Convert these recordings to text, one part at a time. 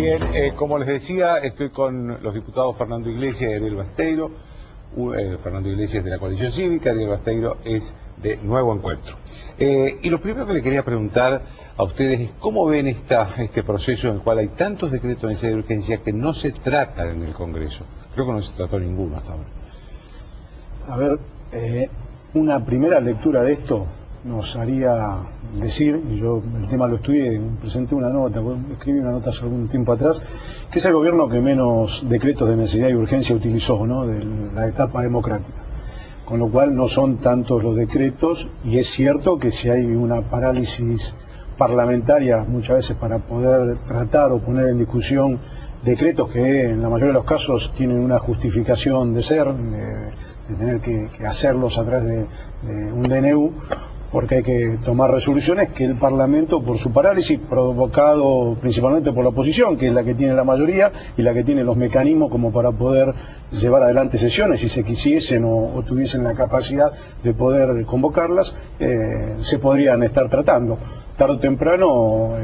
Bien, como les decía, estoy con los diputados Fernando Iglesias y Ariel Basteiro. Fernando Iglesias de la Coalición Cívica, Ariel Basteiro es de Nuevo Encuentro. Y lo primero que le quería preguntar a ustedes es cómo ven este proceso en el cual hay tantos decretos de necesidad de urgencia que no se tratan en el Congreso. Creo que no se trató ninguno hasta ahora. A ver, una primera lectura de esto nos haría decir, y yo el tema lo estudié, presenté una nota, escribí una nota hace algún tiempo atrás, que es el gobierno que menos decretos de necesidad y urgencia utilizó, ¿no?, de la etapa democrática. Con lo cual no son tantos los decretos, y es cierto que si hay una parálisis parlamentaria muchas veces para poder tratar o poner en discusión decretos que en la mayoría de los casos tienen una justificación de ser, de tener que hacerlos a través de un DNU, porque hay que tomar resoluciones que el Parlamento, por su parálisis, provocado principalmente por la oposición, que es la que tiene la mayoría y la que tiene los mecanismos como para poder llevar adelante sesiones, si se quisiesen o tuviesen la capacidad de poder convocarlas, se podrían estar tratando. Tarde o temprano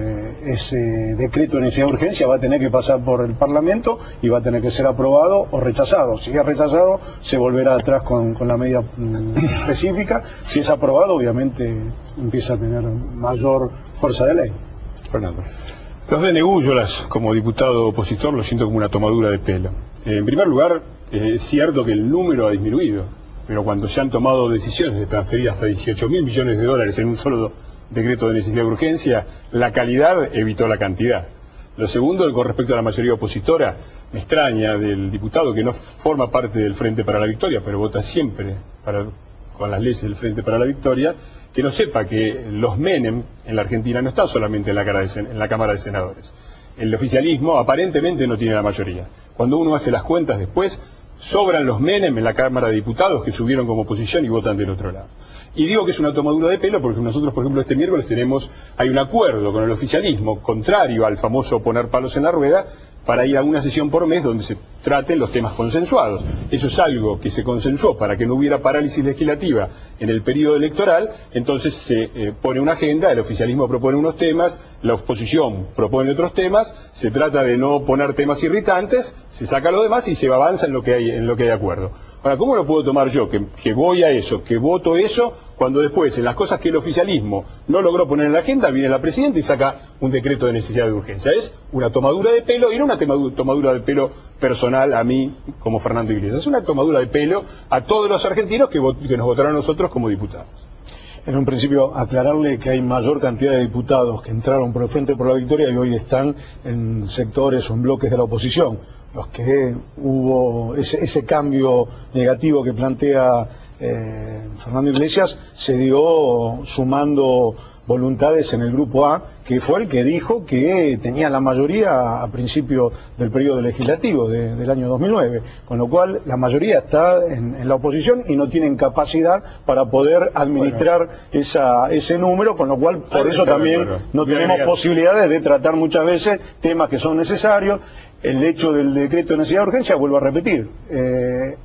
ese decreto de necesidad de urgencia va a tener que pasar por el Parlamento y va a tener que ser aprobado o rechazado. Si es rechazado, se volverá atrás con la medida específica. Si es aprobado, obviamente empieza a tener mayor fuerza de ley. Fernando. Los DNU, yo como diputado opositor, lo siento como una tomadura de pelo. En primer lugar, es cierto que el número ha disminuido, pero cuando se han tomado decisiones de transferir hasta 18.000 millones de dólares en un solo decreto de necesidad de urgencia, la calidad evitó la cantidad. Lo segundo, con respecto a la mayoría opositora, me extraña del diputado que no forma parte del Frente para la Victoria, pero vota siempre con las leyes del Frente para la Victoria, que no sepa que los Menem en la Argentina no están solamente en la Cámara de Senadores. El oficialismo aparentemente no tiene la mayoría. Cuando uno hace las cuentas después, sobran los Menem en la Cámara de Diputados que subieron como oposición y votan del otro lado. Y digo que es una tomadura de pelo porque nosotros, por ejemplo, este miércoles hay un acuerdo con el oficialismo contrario al famoso poner palos en la rueda para ir a una sesión por mes donde se traten los temas consensuados. Eso es algo que se consensuó para que no hubiera parálisis legislativa en el periodo electoral, entonces se pone una agenda, el oficialismo propone unos temas, la oposición propone otros temas, se trata de no poner temas irritantes, se saca lo demás y se avanza en lo que hay acuerdo. Ahora, ¿cómo lo puedo tomar yo, que voy a eso, que voto eso, cuando después en las cosas que el oficialismo no logró poner en la agenda, viene la presidenta y saca un decreto de necesidad de urgencia? Es una tomadura de pelo, y no una tomadura de pelo personal a mí como Fernando Iglesias, es una tomadura de pelo a todos los argentinos que nos votaron a nosotros como diputados. En un principio, aclararle que hay mayor cantidad de diputados que entraron por el Frente por la Victoria y hoy están en sectores o en bloques de la oposición. Los que hubo ese cambio negativo que plantea Fernando Iglesias se dio sumando voluntades en el Grupo A, que fue el que dijo que tenía la mayoría a principio del periodo legislativo del año 2009, con lo cual la mayoría está en la oposición y no tienen capacidad para poder administrar ese número, con lo cual por eso también no tenemos posibilidades de tratar muchas veces temas que son necesarios. El hecho del decreto de necesidad de urgencia, vuelvo a repetir,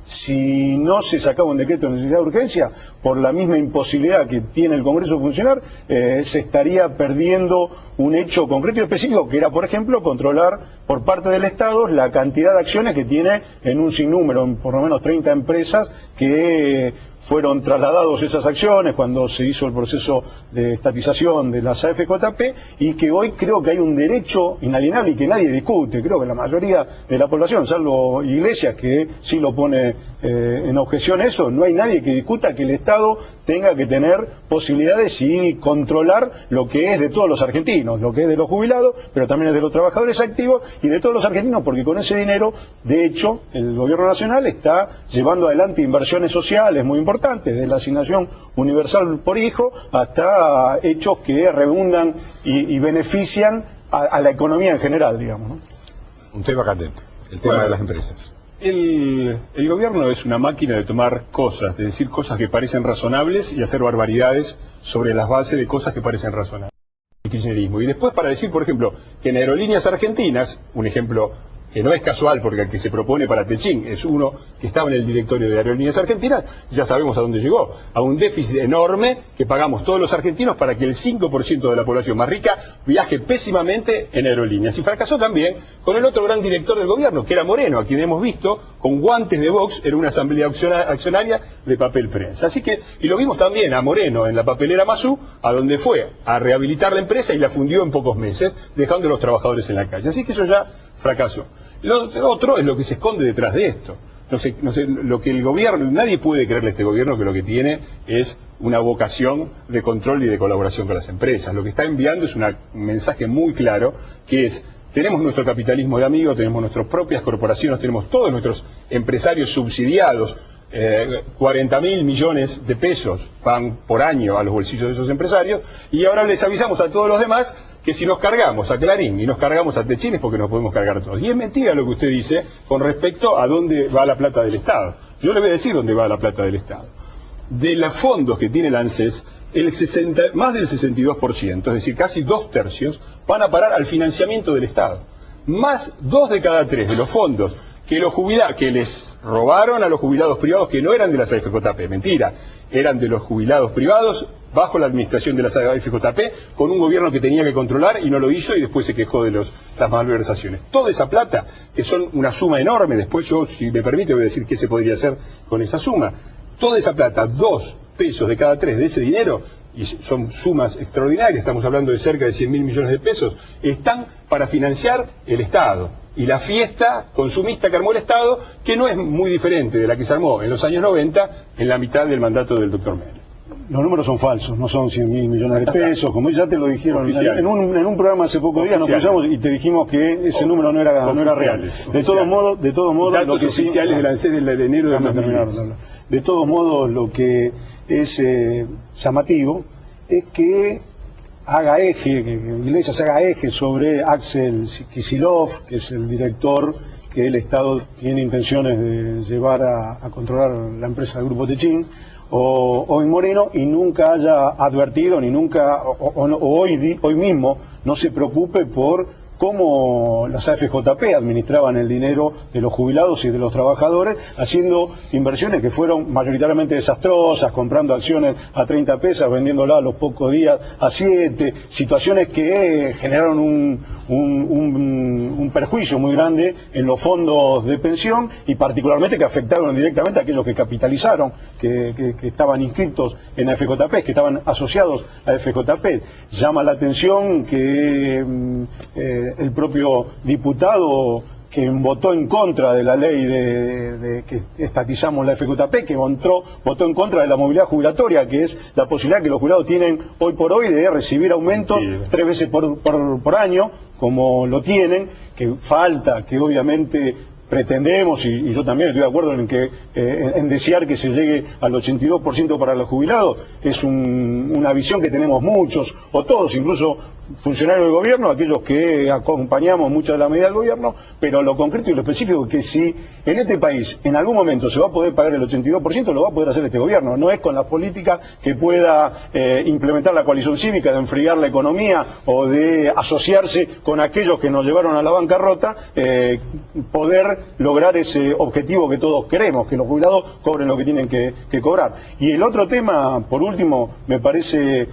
si no se sacaba un decreto de necesidad de urgencia, por la misma imposibilidad que tiene el Congreso de funcionar, se estaría perdiendo un hecho concreto y específico, que era, por ejemplo, controlar por parte del Estado la cantidad de acciones que tiene en un sinnúmero, en por lo menos 30 empresas que fueron trasladados esas acciones cuando se hizo el proceso de estatización de las AFJP, y que hoy creo que hay un derecho inalienable y que nadie discute. Creo que la mayoría de la población, salvo Iglesias, que sí lo pone en objeción eso, no hay nadie que discuta que el Estado tenga que tener posibilidades y controlar lo que es de todos los argentinos, lo que es de los jubilados, pero también es de los trabajadores activos y de todos los argentinos, porque con ese dinero, de hecho, el gobierno nacional está llevando adelante inversiones sociales muy importantes, desde la asignación universal por hijo hasta hechos que redundan y benefician a la economía en general, digamos, ¿no? Un tema candente, el tema de las empresas. El gobierno es una máquina de tomar cosas, de decir cosas que parecen razonables y hacer barbaridades sobre las bases de cosas que parecen razonables. El kirchnerismo. Y después para decir, por ejemplo, que en Aerolíneas Argentinas, un ejemplo que no es casual porque el que se propone para Techín es uno que estaba en el directorio de Aerolíneas Argentinas, ya sabemos a dónde llegó, a un déficit enorme que pagamos todos los argentinos para que el 5% de la población más rica viaje pésimamente en aerolíneas. Y fracasó también con el otro gran director del gobierno, que era Moreno, a quien hemos visto con guantes de Vox en una asamblea accionaria de papel prensa. Así que, y lo vimos también a Moreno en la papelera Mazú, a donde fue a rehabilitar la empresa y la fundió en pocos meses, dejando a los trabajadores en la calle. Así que eso ya fracasó. Lo otro es lo que se esconde detrás de esto. No sé, lo que el gobierno, nadie puede creerle a este gobierno que lo que tiene es una vocación de control y de colaboración con las empresas. Lo que está enviando es un mensaje muy claro, que es: tenemos nuestro capitalismo de amigos, tenemos nuestras propias corporaciones, tenemos todos nuestros empresarios subsidiados, 40.000 millones de pesos van por año a los bolsillos de esos empresarios, y ahora les avisamos a todos los demás que si nos cargamos a Clarín y nos cargamos a Techín es porque nos podemos cargar todos. Y es mentira lo que usted dice con respecto a dónde va la plata del Estado. Yo le voy a decir dónde va la plata del Estado. De los fondos que tiene el ANSES, más del 62%, es decir, casi 2/3, van a parar al financiamiento del Estado. Más 2 de cada 3 de los fondos que les robaron a los jubilados privados, que no eran de las AFJP, mentira, eran de los jubilados privados bajo la administración de las AFJP, con un gobierno que tenía que controlar y no lo hizo, y después se quejó de las malversaciones. Toda esa plata, que son una suma enorme, después yo, si me permite, voy a decir qué se podría hacer con esa suma. Toda esa plata, 2 pesos de cada 3 de ese dinero, y son sumas extraordinarias, estamos hablando de cerca de 100.000 millones de pesos, están para financiar el Estado y la fiesta consumista que armó el Estado, que no es muy diferente de la que se armó en los años 90, en la mitad del mandato del doctor Menem. Los números son falsos, no son 100.000 millones de pesos, como ya te lo dijeron en un programa hace pocos días, nos cruzamos y te dijimos que ese número no era real. De todos modos, datos lo que oficiales del ANSES de enero de 2010. De todos modos, lo que es llamativo es que Iglesias haga eje sobre Axel Kicillof, que es el director que el Estado tiene intenciones de llevar a controlar la empresa del Grupo Techín, o en Moreno, y nunca haya advertido, ni nunca, hoy mismo, no se preocupe por cómo las AFJP administraban el dinero de los jubilados y de los trabajadores, haciendo inversiones que fueron mayoritariamente desastrosas, comprando acciones a 30 pesos, vendiéndolas a los pocos días a 7, situaciones que generaron un perjuicio muy grande en los fondos de pensión, y particularmente que afectaron directamente a aquellos que capitalizaron, que estaban inscritos en AFJP, que estaban asociados a AFJP. Llama la atención que el propio diputado que votó en contra de la ley de que estatizamos la FJP, que votó en contra de la movilidad jubilatoria, que es la posibilidad que los jubilados tienen hoy por hoy de recibir aumentos 3 veces por año, como lo tienen, que falta, que obviamente pretendemos, y yo también estoy de acuerdo en desear que se llegue al 82% para los jubilados. Es una visión que tenemos muchos, o todos, incluso funcionarios del gobierno, aquellos que acompañamos muchas de las medidas del gobierno, pero lo concreto y lo específico, que si en este país en algún momento se va a poder pagar el 82%, lo va a poder hacer este gobierno. No es con la política que pueda implementar la coalición cívica, de enfriar la economía o de asociarse con aquellos que nos llevaron a la bancarrota, poder lograr ese objetivo que todos queremos, que los jubilados cobren lo que tienen que cobrar. Y el otro tema, por último, me parece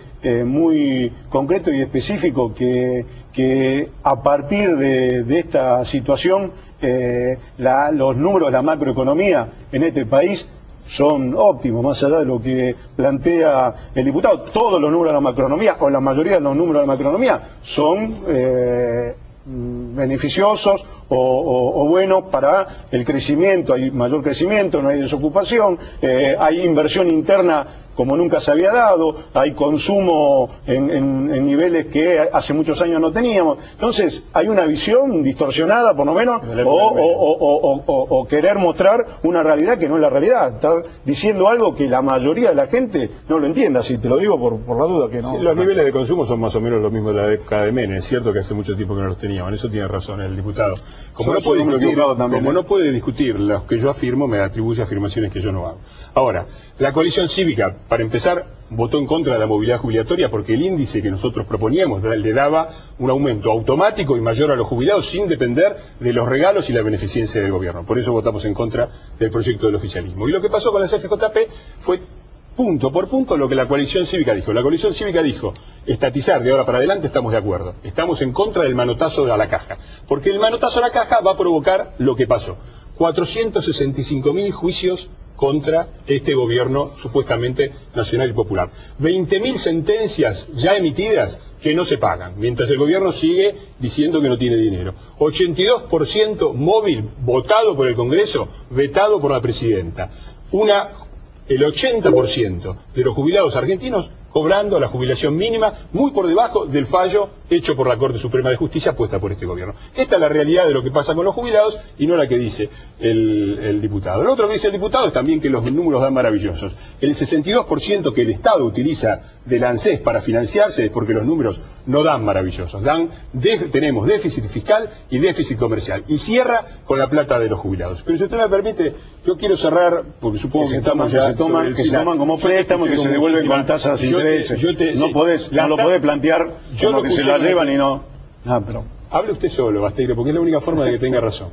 muy concreto y específico, que a partir de esta situación los números de la macroeconomía en este país son óptimos, más allá de lo que plantea el diputado. Todos los números de la macroeconomía, o la mayoría de los números de la macroeconomía, son beneficiosos o buenos para el crecimiento. Hay mayor crecimiento, no hay desocupación, hay inversión interna como nunca se había dado, hay consumo en niveles que hace muchos años no teníamos. Entonces hay una visión distorsionada, por lo menos, o querer mostrar una realidad que no es la realidad. Está diciendo algo que la mayoría de la gente no lo entienda, así te lo digo por la duda que no. Sí, los niveles de consumo son más o menos los mismos de la época de Menem. Es cierto que hace mucho tiempo que no los teníamos, en eso tiene razón el diputado. Como no puede discutir lo que yo afirmo, me atribuye afirmaciones que yo no hago. Ahora, la coalición cívica Para empezar, votó en contra de la movilidad jubilatoria porque el índice que nosotros proponíamos le daba un aumento automático y mayor a los jubilados sin depender de los regalos y la beneficencia del gobierno. Por eso votamos en contra del proyecto del oficialismo. Y lo que pasó con la CFJP fue punto por punto lo que la coalición cívica dijo. La coalición cívica dijo, estatizar de ahora para adelante, estamos de acuerdo. Estamos en contra del manotazo a la caja. Porque el manotazo a la caja va a provocar lo que pasó. 465.000 juicios contra este gobierno supuestamente nacional y popular. 20.000 sentencias ya emitidas que no se pagan, mientras el gobierno sigue diciendo que no tiene dinero. 82% móvil votado por el Congreso, vetado por la presidenta. El 80% de los jubilados argentinos cobrando la jubilación mínima muy por debajo del fallo hecho por la Corte Suprema de Justicia puesta por este gobierno. Esta es la realidad de lo que pasa con los jubilados y no la que dice el diputado. Lo otro que dice el diputado es también que los números dan maravillosos. El 62% que el Estado utiliza del ANSES para financiarse es porque los números no dan maravillosos. Tenemos déficit fiscal y déficit comercial. Y cierra con la plata de los jubilados. Pero si usted me permite, yo quiero cerrar, porque supongo que estamos ya... Que se toman como préstamo y que se devuelven con tasas de intereses. No lo podés plantear como que se la llevan y no... pero... Hable usted solo, Basteiro, porque es la única forma de que tenga razón.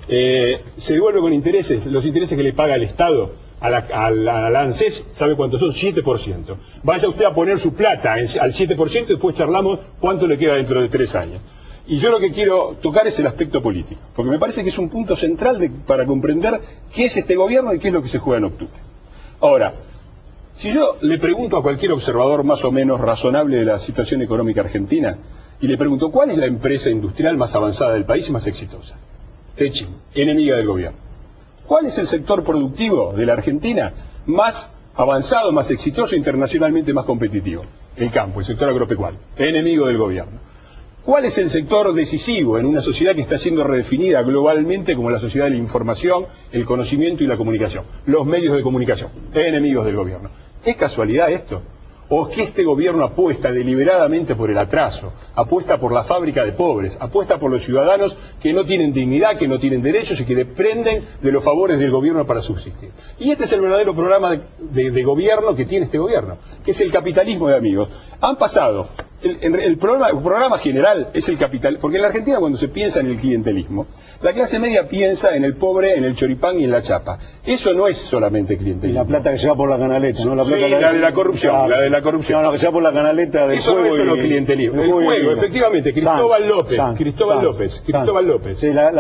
Se devuelve con intereses, los intereses que le paga el Estado a la ANSES, ¿sabe cuántos son? 7%. Vaya usted a poner su plata al 7% y después charlamos cuánto le queda dentro de 3 años. Y yo lo que quiero tocar es el aspecto político, porque me parece que es un punto central para comprender qué es este gobierno y qué es lo que se juega en octubre. Ahora, si yo le pregunto a cualquier observador más o menos razonable de la situación económica argentina, y le pregunto cuál es la empresa industrial más avanzada del país y más exitosa, Techin, enemiga del gobierno. ¿Cuál es el sector productivo de la Argentina más avanzado, más exitoso, internacionalmente más competitivo? El campo, el sector agropecuario, enemigo del gobierno. ¿Cuál es el sector decisivo en una sociedad que está siendo redefinida globalmente como la sociedad de la información, el conocimiento y la comunicación? Los medios de comunicación, enemigos del gobierno. ¿Es casualidad esto? ¿O es que este gobierno apuesta deliberadamente por el atraso, apuesta por la fábrica de pobres, apuesta por los ciudadanos que no tienen dignidad, que no tienen derechos y que dependen de los favores del gobierno para subsistir? Y este es el verdadero programa de gobierno que tiene este gobierno, que es el capitalismo de amigos. Han pasado... El programa general es el capital, porque en la Argentina cuando se piensa en el clientelismo, la clase media piensa en el pobre, en el choripán y en la chapa. Eso no es solamente clientelismo. Y la plata que se va por la canaleta, ¿no? La de la corrupción, claro. La de la corrupción. No, que se va por la canaleta del eso juego. Eso no es solo clientelismo. El juego, efectivamente, Cristóbal López. Sí, la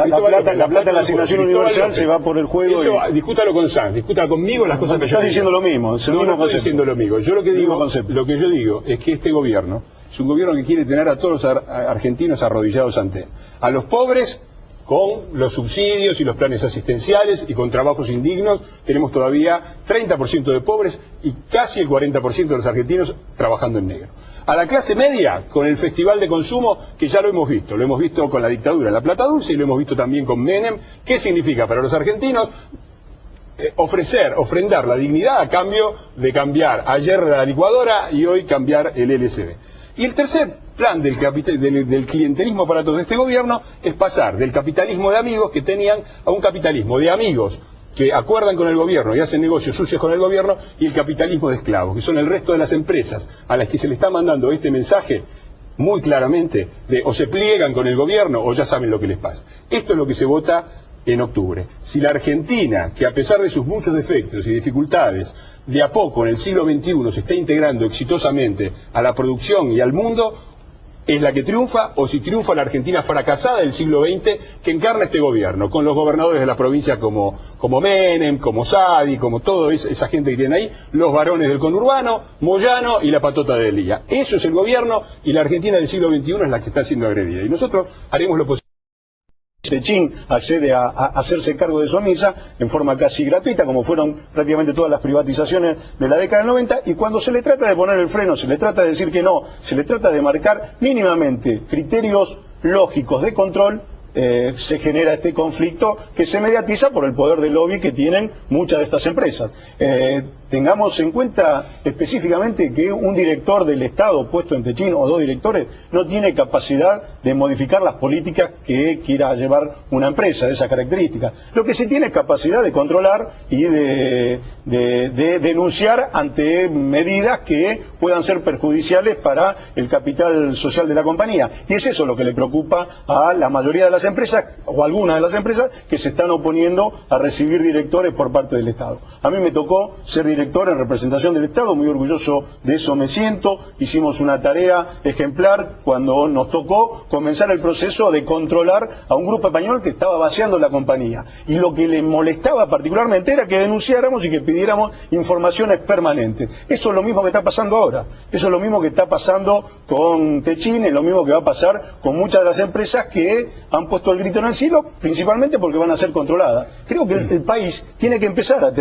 plata de la asignación universal se va por el juego. Eso, discútalo con Sanz, discútalo conmigo las cosas que yo digo. Estás diciendo lo mismo. No estoy diciendo lo mismo. Yo lo que yo digo es que este gobierno es un gobierno que quiere tener a todos los argentinos arrodillados ante él. A los pobres con los subsidios y los planes asistenciales y con trabajos indignos. Tenemos todavía 30% de pobres y casi el 40% de los argentinos trabajando en negro. A la clase media con el festival de consumo que ya lo hemos visto con la dictadura, la plata dulce, y lo hemos visto también con Menem. ¿Qué significa para los argentinos? Ofrendar la dignidad a cambio de cambiar ayer la licuadora y hoy cambiar el LCD. Y el tercer plan del clientelismo para todo este gobierno es pasar del capitalismo de amigos que tenían a un capitalismo de amigos que acuerdan con el gobierno y hacen negocios sucios con el gobierno, y el capitalismo de esclavos, que son el resto de las empresas a las que se le está mandando este mensaje muy claramente de o se pliegan con el gobierno o ya saben lo que les pasa. Esto es lo que se vota en octubre. Si la Argentina, que a pesar de sus muchos defectos y dificultades, de a poco en el siglo XXI se está integrando exitosamente a la producción y al mundo, es la que triunfa, o si triunfa la Argentina fracasada del siglo XX que encarna este gobierno, con los gobernadores de la provincia como Menem, como Sadi, como toda esa gente que tienen ahí, los varones del conurbano, Moyano y la patota de Elía. Eso es el gobierno, y la Argentina del siglo XXI es la que está siendo agredida. Y nosotros haremos lo posible. Techin accede a hacerse cargo de su misa en forma casi gratuita, como fueron prácticamente todas las privatizaciones de la década del 90, y cuando se le trata de poner el freno, se le trata de decir que no, se le trata de marcar mínimamente criterios lógicos de control, se genera este conflicto que se mediatiza por el poder del lobby que tienen muchas de estas empresas. tengamos en cuenta específicamente que un director del Estado puesto en Techín o 2 directores no tiene capacidad de modificar las políticas que quiera llevar una empresa de esa característica. Lo que sí tiene es capacidad de controlar y de denunciar ante medidas que puedan ser perjudiciales para el capital social de la compañía. Y es eso lo que le preocupa a la mayoría de las empresas, o algunas de las empresas, que se están oponiendo a recibir directores por parte del Estado. A mí me tocó ser director en representación del Estado, muy orgulloso de eso me siento. Hicimos una tarea ejemplar cuando nos tocó comenzar el proceso de controlar a un grupo español que estaba vaciando la compañía. Y lo que le molestaba particularmente era que denunciáramos y que pidiéramos informaciones permanentes. Eso es lo mismo que está pasando ahora. Eso es lo mismo que está pasando con Techín, es lo mismo que va a pasar con muchas de las empresas que han puesto el grito en el cielo, principalmente porque van a ser controladas. Creo que el país tiene que empezar a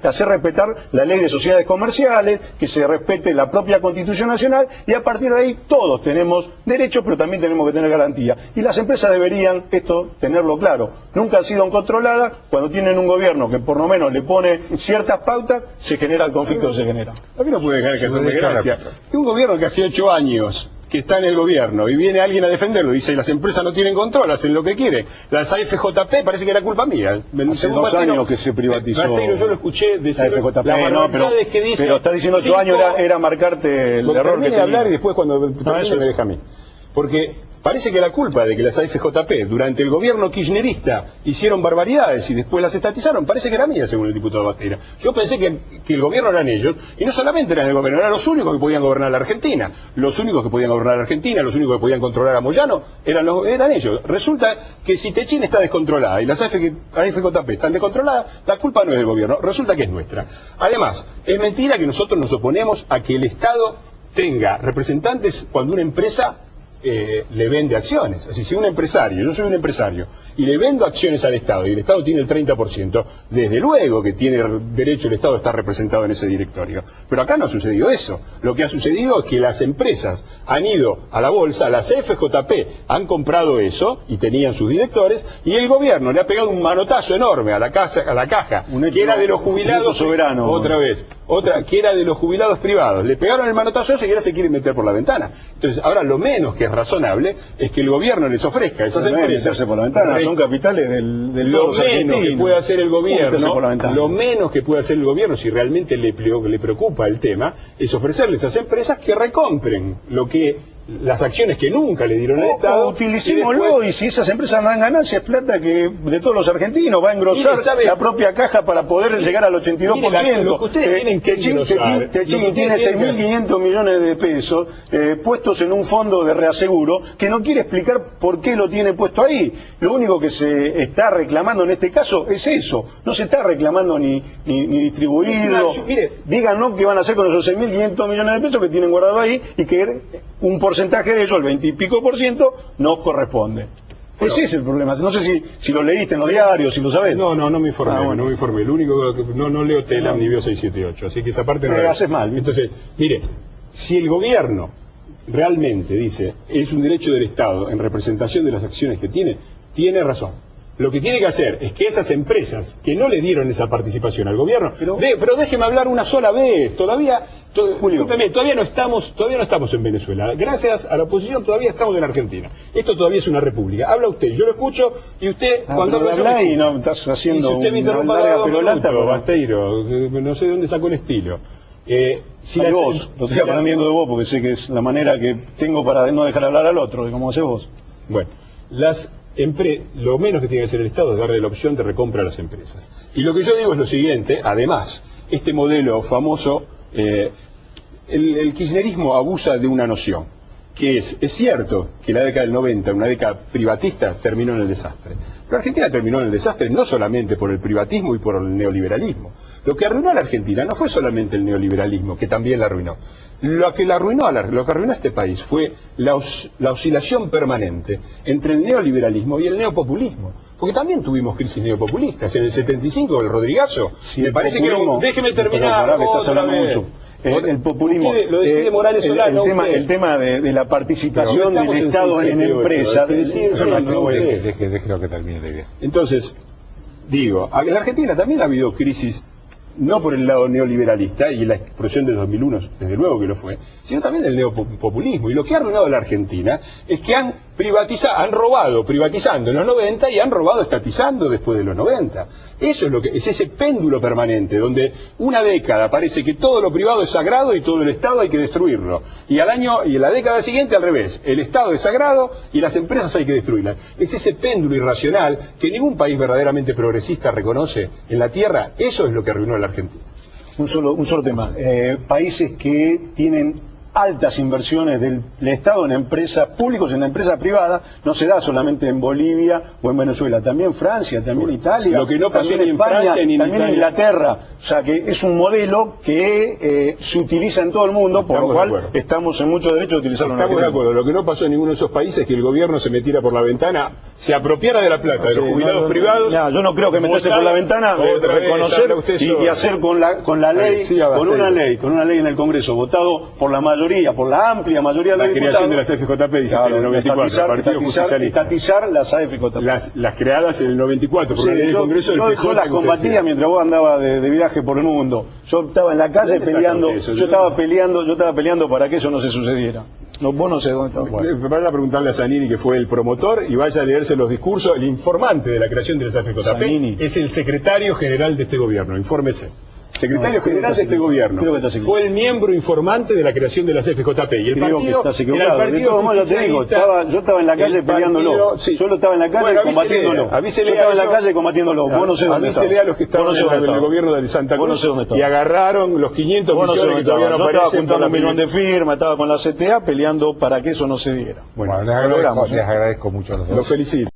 hacer respetar la ley de sociedades comerciales, que se respete la propia Constitución Nacional, y a partir de ahí todos tenemos derechos, pero también tenemos que tener garantía. Y las empresas deberían esto tenerlo claro. Nunca han sido controladas. Cuando tienen un gobierno que por lo menos le pone ciertas pautas, se genera el conflicto que se genera. A mí no puede dejar que hacerme gracia que un gobierno que hace 8 años que está en el gobierno y viene alguien a defenderlo, dice, y las empresas no tienen control, hacen lo que quieren. Las AFJP parece que era culpa mía. Hace 2 años que se privatizó. Yo lo escuché decir AFJP, pero está diciendo 8 años era marcarte el error que de hablar y después cuando eso me deja a mí. Porque parece que la culpa de que las AFJP durante el gobierno kirchnerista hicieron barbaridades y después las estatizaron, parece que era mía, según el diputado Basteira. Yo pensé que el gobierno eran ellos, y no solamente eran el gobierno, eran los únicos que podían gobernar la Argentina. Los únicos que podían gobernar la Argentina, los únicos que podían controlar a Moyano, eran ellos. Resulta que si Techín está descontrolada y las AFJP están descontroladas, la culpa no es del gobierno, resulta que es nuestra. Además, es mentira que nosotros nos oponemos a que el Estado tenga representantes cuando una empresa le vende acciones. Así, si un empresario, yo soy un empresario y le vendo acciones al Estado y el Estado tiene el 30%, desde luego que tiene derecho el Estado a estar representado en ese directorio. Pero acá no ha sucedido eso. Lo que ha sucedido es que las empresas han ido a la bolsa, las FJP han comprado eso y tenían sus directores, y el gobierno le ha pegado un manotazo enorme a la caja, que era de los jubilados soberano. Otra que era de los jubilados privados. Le pegaron el manotazo ese y ahora se quieren meter por la ventana. Entonces, ahora lo menos que es razonable es que el gobierno les ofrezca a esas empresas por la ventana, son capitales del lo menos que puede hacer el gobierno, lo menos que puede hacer el gobierno, si realmente le preocupa el tema, es ofrecerle a esas empresas que recompren las acciones que nunca le dieron al Estado. Utilicémoslo, y si esas empresas dan ganancias, plata que de todos los argentinos va a engrosar la propia caja para poder llegar al 82%. Lo que ustedes tienen que Techín tiene 6.500 millones de pesos puestos en un fondo de reaseguro que no quiere explicar por qué lo tiene puesto ahí. Lo único que se está reclamando en este caso es eso. No se está reclamando ni distribuirlo. Díganos qué van a hacer con esos 6.500 millones de pesos que tienen guardado ahí, y que un porcentaje de eso, el 20 y pico %, no corresponde. Ese es el problema. No sé si lo leíste en los diarios, si lo sabés. No me informé, no me informé. Lo único que no leo Telam ni veo 678, así que esa parte no la haces mal. Entonces, mire, si el gobierno realmente dice es un derecho del Estado en representación de las acciones que tiene razón. Lo que tiene que hacer es que esas empresas que no le dieron esa participación al gobierno, pero déjeme hablar una sola vez, Julio, todavía no estamos en Venezuela. Gracias a la oposición todavía estamos en Argentina. Esto todavía es una república. Habla usted, yo lo escucho, y usted cuando habla y no estás haciendo, y si usted me interrumpa Basteiro, no sé de dónde sacó el estilo. Vos, lo estoy aprendiendo de vos, porque sé que es la manera que tengo para no dejar hablar al otro, como haces vos. Bueno, lo menos que tiene que hacer el Estado es darle la opción de recompra a las empresas. Y lo que yo digo es lo siguiente: además, este modelo famoso, el kirchnerismo abusa de una noción, que es cierto que la década del 90, una década privatista, terminó en el desastre. Pero Argentina terminó en el desastre no solamente por el privatismo y por el neoliberalismo. Lo que arruinó a la Argentina no fue solamente el neoliberalismo, que también la arruinó. Lo que arruinó a este país fue la oscilación permanente entre el neoliberalismo y el neopopulismo. Porque también tuvimos crisis neopopulistas. En el 75, el Rodrigazo, me parece que déjeme terminar otra vez. El populismo, lo decide Morales Solano, el tema de la participación del Estado en empresas. Déjelo que termine de bien. Entonces, digo, en la Argentina también ha habido crisis no por el lado neoliberalista y la explosión de 2001, desde luego que lo fue, sino también del neopopulismo. Y lo que ha arruinado a la Argentina es que han robado privatizando en los 90 y han robado estatizando después de los 90. Eso es lo que es ese péndulo permanente, donde una década parece que todo lo privado es sagrado y todo el Estado hay que destruirlo. Y en la década siguiente al revés, el Estado es sagrado y las empresas hay que destruirlas. Es ese péndulo irracional que ningún país verdaderamente progresista reconoce en la Tierra. Eso es lo que arruinó a la Argentina. Un solo tema. Países que tienen altas inversiones del Estado en empresas públicas, en la empresa privada, no se da solamente en Bolivia o en Venezuela, también Francia, también Italia, lo que no pasó también ni en España, Francia ni en también Italia. Inglaterra, o sea que es un modelo que se utiliza en todo el mundo, por lo cual estamos en mucho derecho de utilizarlo. Estamos de acuerdo, lo que no pasó en ninguno de esos países es que el gobierno se metiera por la ventana, se apropiara de la plata de los jubilados privados. Yo no creo que meterse por la ventana, reconocer y hacer con la ley, con una ley en el Congreso, votado por la mayoría, por la amplia mayoría de los diputados. La creación de las AFJP, dice en el 94, el Partido Justicialista. Estatizar las AFJP. Las creadas en el 94 por la ley del Congreso. Yo las combatía mientras vos andabas de viaje por el mundo. Yo estaba en la calle peleando, yo estaba peleando para que eso no se sucediera. No, vos no sé dónde estabas. Bueno, van a preguntarle a Zanini, que fue el promotor, y vaya a leerse los discursos. El informante de la creación de las AFJP Zanini es el secretario general de este gobierno, infórmese. Secretario general de este gobierno. Fue el miembro informante de la creación de las FJP. Y el partido, de todos modos, te digo, yo estaba en la calle peleándolo. Yo lo estaba en la calle combatiéndolo. Yo estaba en la calle combatiéndolo. Vos no sé dónde estaba. Avísele a los que estaban en el gobierno de Santa Cruz y agarraron los 500 millones que todavía no aparecen. Yo estaba juntando un millón de firmas, estaba con la CTA peleando para que eso no se diera. Bueno, les agradezco mucho a los dos. Los felicito.